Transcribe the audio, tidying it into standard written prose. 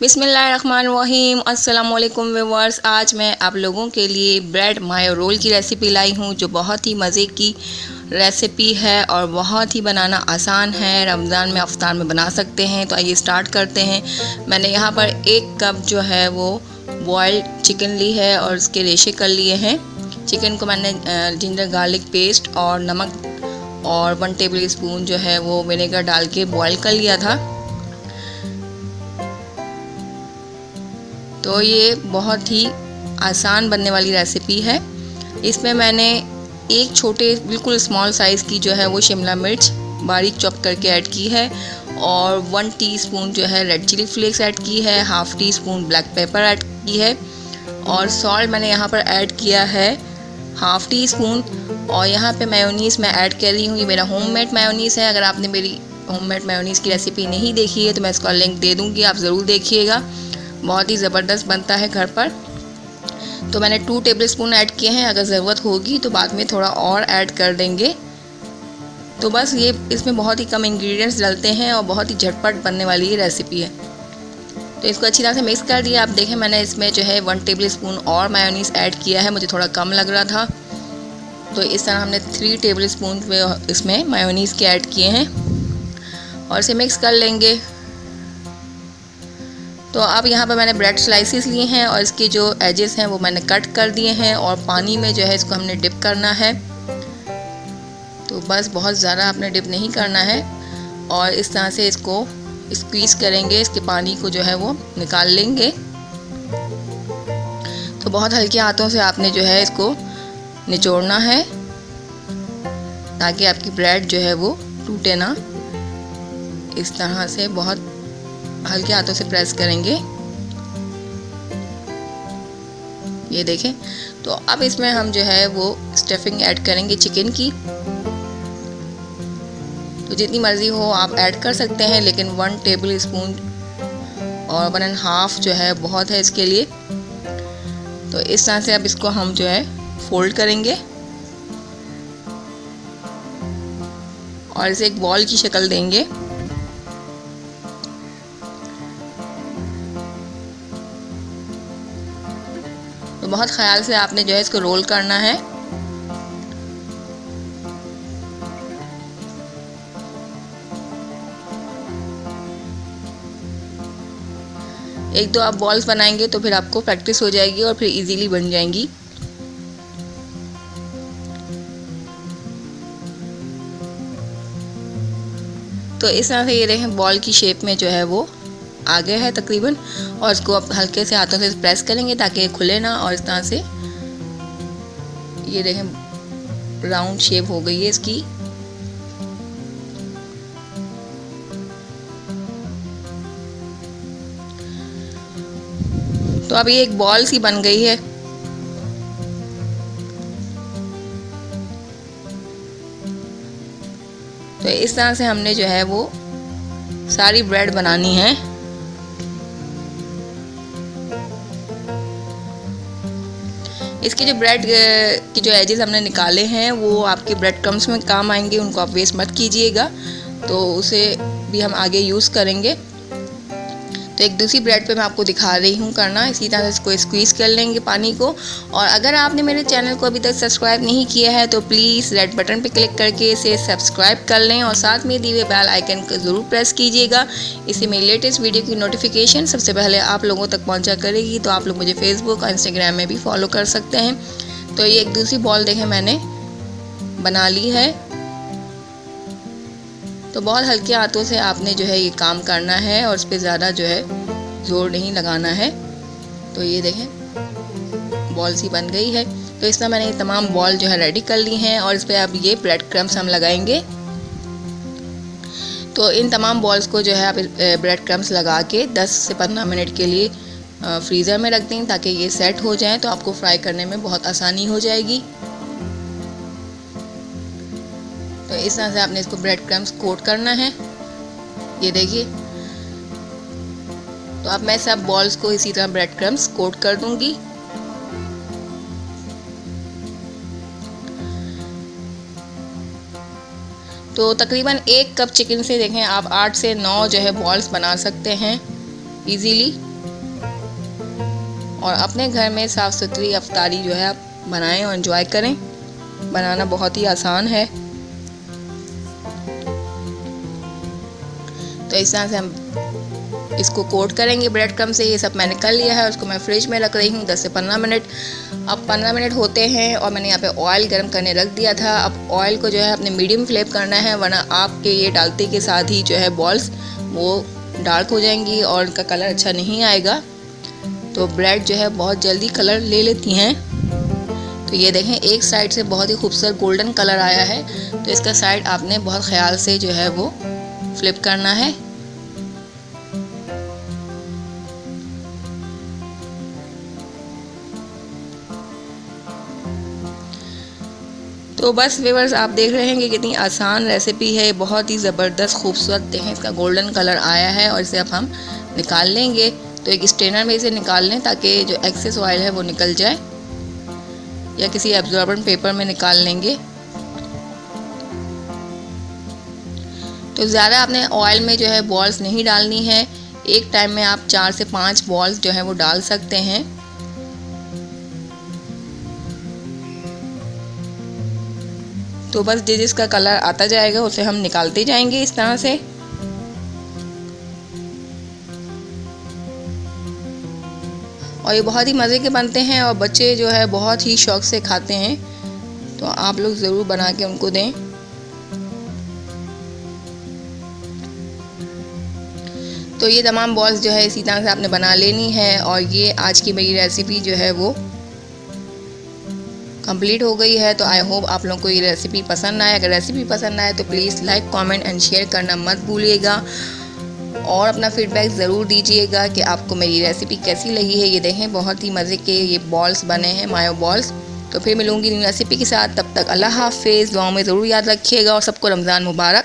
बिस्मिल्लाहिर्रहमानिर्रहीम। अस्सलाम वालेकुम व्यूअर्स। आज मैं आप लोगों के लिए ब्रेड मायो रोल की रेसिपी लाई हूँ, जो बहुत ही मज़े की रेसिपी है और बहुत ही बनाना आसान है। रमज़ान में अफ्तार में बना सकते हैं। तो आइए स्टार्ट करते हैं। मैंने यहाँ पर 1 कप जो है वो बॉइल्ड चिकन ली है और उसके रेशे कर लिए हैं। चिकन को मैंने जिंजर गार्लिक पेस्ट और नमक और 1 टेबल स्पून जो है वो विनेगर डाल के बॉईल कर लिया था। तो ये बहुत ही आसान बनने वाली रेसिपी है। इसमें मैंने एक छोटे बिल्कुल स्मॉल साइज़ की जो है वो शिमला मिर्च बारीक चॉप करके ऐड की है और 1 टीस्पून जो है रेड चिली फ्लेक्स ऐड की है, half tea spoon black pepper add की है और सॉल्ट मैंने यहाँ पर ऐड किया है हाफ़ टी स्पून। और यहाँ पे मेयोनीज़ मैं ऐड कर रही हूँ। ये मेरा होममेड मेयोनीज़ है। अगर आपने मेरी होममेड मेयोनीज़ की रेसिपी नहीं देखी है तो मैं इसका लिंक दे दूँगी, आप ज़रूर देखिएगा। बहुत ही ज़बरदस्त बनता है घर पर। तो मैंने 2 टेबल स्पून ऐड किए हैं। अगर ज़रूरत होगी तो बाद में थोड़ा और ऐड कर देंगे। तो बस ये इसमें बहुत ही कम इंग्रेडिएंट्स डलते हैं और बहुत ही झटपट बनने वाली ये रेसिपी है। तो इसको अच्छी तरह से मिक्स कर दिया। आप देखें मैंने इसमें जो है 1 टेबल स्पून और मेयोनीज़ ऐड किया है, मुझे थोड़ा कम लग रहा था। तो इस तरह हमने 3 टेबल स्पून इसमें मेयोनीज़ के ऐड किए हैं और इसे मिक्स कर लेंगे। तो अब यहाँ पर मैंने ब्रेड स्लाइसेस लिए हैं और इसके जो एजेस हैं वो मैंने कट कर दिए हैं और पानी में जो है इसको हमने डिप करना है। तो बस बहुत ज़्यादा आपने डिप नहीं करना है और इस तरह से इसको स्क्वीज़ करेंगे, इसके पानी को जो है वो निकाल लेंगे। तो बहुत हल्के हाथों से आपने जो है इसको निचोड़ना है ताकि आपकी ब्रेड जो है वो टूटे ना। इस तरह से बहुत हल्के हाथों से प्रेस करेंगे। ये देखें। तो अब इसमें हम जो है वो स्टफिंग ऐड करेंगे चिकन की। तो जितनी मर्ज़ी हो आप ऐड कर सकते हैं, लेकिन 1 टेबल स्पून और 1.5 जो है बहुत है इसके लिए। तो इस तरह से अब इसको हम जो है फोल्ड करेंगे और इसे एक बॉल की शक्ल देंगे। तो बहुत ख्याल से आपने जो है इसको रोल करना है। एक दो आप बॉल्स बनाएंगे तो फिर आपको प्रैक्टिस हो जाएगी और फिर इजीली बन जाएंगी। तो इस तरह से ये देखें बॉल की शेप में जो है वो आ गया है तकरीबन। और इसको आप हल्के से हाथों से प्रेस करेंगे ताकि ये खुले ना। और इस तरह से ये देखें राउंड शेप हो गई है इसकी। तो अब ये एक बॉल सी बन गई है। तो इस तरह से हमने जो है वो सारी ब्रेड बनानी है। इसकी जो ब्रेड की जो एजेस हमने निकाले हैं वो आपके ब्रेड क्रम्स में काम आएंगे, उनको आप वेस्ट मत कीजिएगा। तो उसे भी हम आगे यूज़ करेंगे। तो एक दूसरी ब्रेड पे मैं आपको दिखा रही हूँ करना। इसी तरह से इसको स्क्वीज़ कर लेंगे पानी को। और अगर आपने मेरे चैनल को अभी तक सब्सक्राइब नहीं किया है तो प्लीज़ रेड बटन पे क्लिक करके इसे सब्सक्राइब कर लें और साथ में दिए हुए बेल आइकन को ज़रूर प्रेस कीजिएगा। इससे मेरी लेटेस्ट वीडियो की नोटिफिकेशन सबसे पहले आप लोगों तक पहुँचा करेगी। तो आप लोग मुझे फेसबुक और इंस्टाग्राम में भी फॉलो कर सकते हैं। तो ये एक दूसरी बॉल देखें मैंने बना ली है। तो बहुत हल्के हाथों से आपने जो है ये काम करना है और इस पर ज़्यादा जो है ज़ोर नहीं लगाना है। तो ये देखें बॉल सी बन गई है। तो इस तरह मैंने ये तमाम बॉल जो है रेडी कर ली हैं और इस पर अब ये ब्रेड क्रम्स हम लगाएंगे। तो इन तमाम बॉल्स को जो है आप ब्रेड क्रम्स लगा के 10 से 15 मिनट के लिए फ्रीज़र में रख दें ताकि ये सेट हो जाए। तो आपको फ्राई करने में बहुत आसानी हो जाएगी। तो इस तरह से आपने इसको ब्रेड क्रम्स कोट करना है। ये देखिए। तो अब मैं सब बॉल्स को इसी तरह ब्रेड क्रम्स कोट कर दूंगी। तो तकरीबन 1 कप चिकन से देखें आप 8 से 9 जो है बॉल्स बना सकते हैं इजीली। और अपने घर में साफ़ सुथरी अफ्तारी जो है आप बनाएं और एंजॉय करें। बनाना बहुत ही आसान है। तो इस तरह से हम इसको कोट करेंगे ब्रेड क्रम्ब से। ये सब मैंने कर लिया है, उसको मैं फ्रिज में रख रही हूँ 10 से 15 मिनट। अब 15 मिनट होते हैं और मैंने यहाँ पे ऑयल गर्म करने रख दिया था। अब ऑयल को जो है अपने मीडियम फ्लेम करना है, वरना आपके ये डालते के साथ ही जो है बॉल्स वो डार्क हो जाएंगी और उनका कलर अच्छा नहीं आएगा। तो ब्रेड जो है बहुत जल्दी कलर ले लेती हैं। तो ये देखें, एक साइड से बहुत ही खूबसूरत गोल्डन कलर आया है, तो इसका साइड आपने बहुत ख्याल से जो है वो फ्लिप करना है। तो बस व्यूअर्स, आप देख रहे हैं कि कितनी आसान रेसिपी है, बहुत ही ज़बरदस्त खूबसूरत देखें इसका गोल्डन कलर आया है। और इसे अब हम निकाल लेंगे। तो एक स्ट्रेनर में इसे निकाल लें ताकि जो एक्सेस ऑयल है वो निकल जाए, या किसी एब्जॉर्बेंट पेपर में निकाल लेंगे। तो ज़्यादा आपने ऑयल में जो है बॉल्स नहीं डालनी है। एक टाइम में आप 4 से 5 बॉल्स जो है वो डाल सकते हैं। तो बस जिसका कलर आता जाएगा उसे हम निकालते जाएंगे इस तरह से। और ये बहुत ही मज़े के बनते हैं और बच्चे जो है बहुत ही शौक़ से खाते हैं। तो आप लोग ज़रूर बना के उनको दें। तो ये तमाम बॉल्स जो है इसी तरह से आपने बना लेनी है। और ये आज की मेरी रेसिपी जो है वो कंप्लीट हो गई है। तो आई होप आप लोगों को ये रेसिपी पसंद आए। अगर रेसिपी पसंद आए तो please like, comment and share करना मत भूलिएगा। और अपना फीडबैक ज़रूर दीजिएगा कि आपको मेरी रेसिपी कैसी लगी है। ये देखें, बहुत ही मज़े के ये बॉल्स बने हैं, मायो बॉल्स। तो फिर मिलूँगी नई रेसिपी के साथ। तब तक अल्लाह हाफ़िज़। दुआओं में ज़रूर याद रखिएगा और सबको रमज़ान मुबारक।